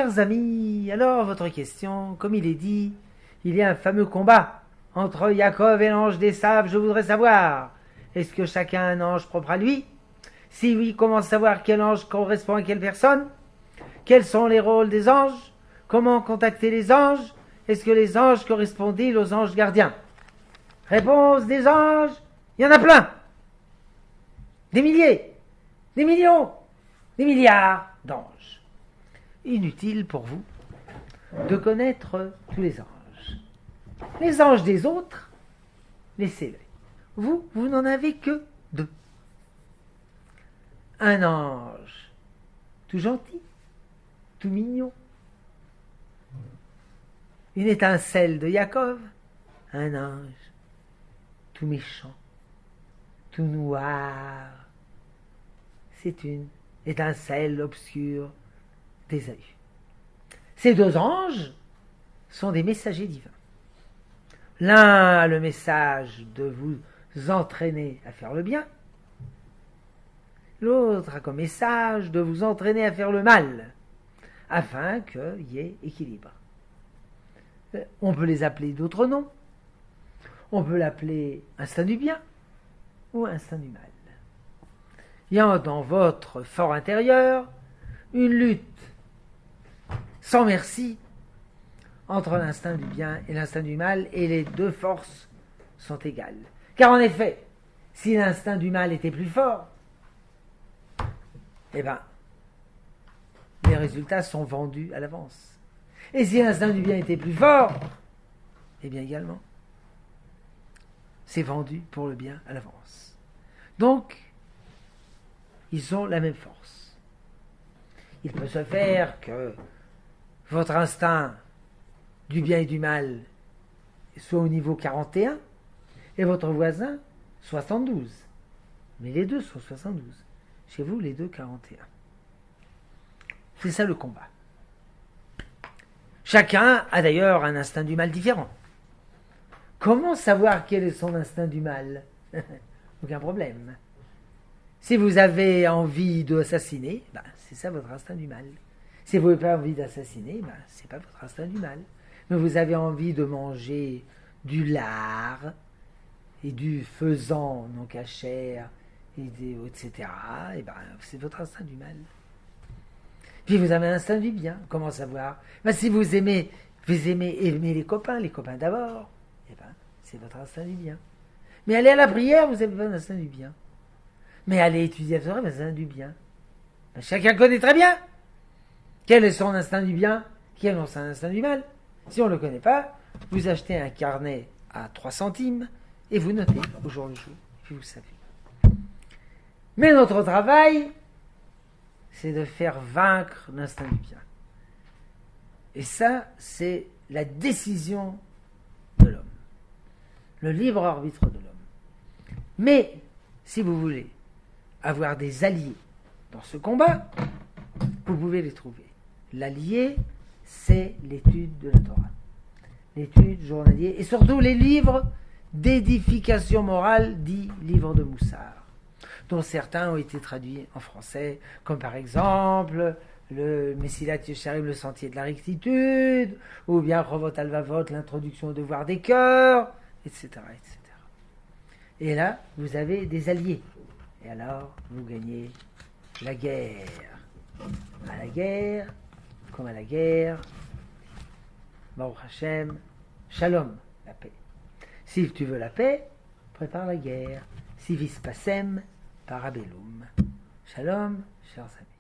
Chers amis, alors votre question, comme il est dit, il y a un fameux combat entre Yaakov et l'ange d'Esav. Je voudrais savoir, est-ce que chacun a un ange propre à lui? Si oui, comment savoir quel ange correspond à quelle personne? Quels sont les rôles des anges? Comment contacter les anges? Est-ce que les anges correspondent-ils aux anges gardiens? Réponse des anges, il y en a plein. Des milliers, des millions, des milliards d'anges. Inutile pour vous de connaître tous les anges. Les anges des autres, laissez-les. Vous n'en avez que 2. Un ange tout gentil, tout mignon. Une étincelle de Yaakov. Un ange tout méchant, tout noir. C'est une étincelle obscure d'Ésaü. Ces 2 anges sont des messagers divins. L'un a le message de vous entraîner à faire le bien. L'autre a comme message de vous entraîner à faire le mal, afin qu'il y ait équilibre. On peut les appeler d'autres noms. On peut l'appeler instinct du bien ou instinct du mal. Il y a dans votre fort intérieur une lutte sans merci entre l'instinct du bien et l'instinct du mal, et les 2 forces sont égales. Car en effet, si l'instinct du mal était plus fort, eh bien, les résultats sont vendus à l'avance. Et si l'instinct du bien était plus fort, eh bien également, c'est vendu pour le bien à l'avance. Donc, ils ont la même force. Il peut se faire que votre instinct du bien et du mal soit au niveau 41 et votre voisin 72. Mais les 2 sont 72. Chez vous, les 2, 41. C'est ça le combat. Chacun a d'ailleurs un instinct du mal différent. Comment savoir quel est son instinct du mal? Aucun problème. Si vous avez envie d'assassiner, c'est ça votre instinct du mal. Si vous n'avez pas envie d'assassiner, c'est pas votre instinct du mal. Mais vous avez envie de manger du lard et du faisan non cachère, etc. Et c'est votre instinct du mal. Puis vous avez un instinct du bien. Comment savoir? Si vous aimez les copains d'abord, c'est votre instinct du bien. Mais aller à la prière, vous n'avez pas l'instinct du bien. Mais aller étudier la Torah, c'est l'instinct du bien. Chacun connaît très bien quel est son instinct du bien, quel est son instinct du mal. Si on ne le connaît pas, vous achetez un carnet à 3 centimes et vous notez au jour le jour, puis vous savez. Mais notre travail, c'est de faire vaincre l'instinct du bien. Et ça, c'est la décision de l'homme. Le libre arbitre de l'homme. Mais, si vous voulez avoir des alliés dans ce combat, vous pouvez les trouver. L'allié, c'est l'étude de la Torah. L'étude journalière, et surtout les livres d'édification morale, dits livres de Moussard, dont certains ont été traduits en français, comme par exemple le Messilat Yesharim, le sentier de la rectitude, ou bien Chovot Halvavot, l'introduction au devoir des cœurs, etc., etc. Et là, vous avez des alliés. Et alors, vous gagnez la guerre. À la guerre, comme à la guerre, Baruch Hashem, Shalom, la paix. Si tu veux la paix, prépare la guerre. Si vis pacem, parabellum. Shalom, chers amis.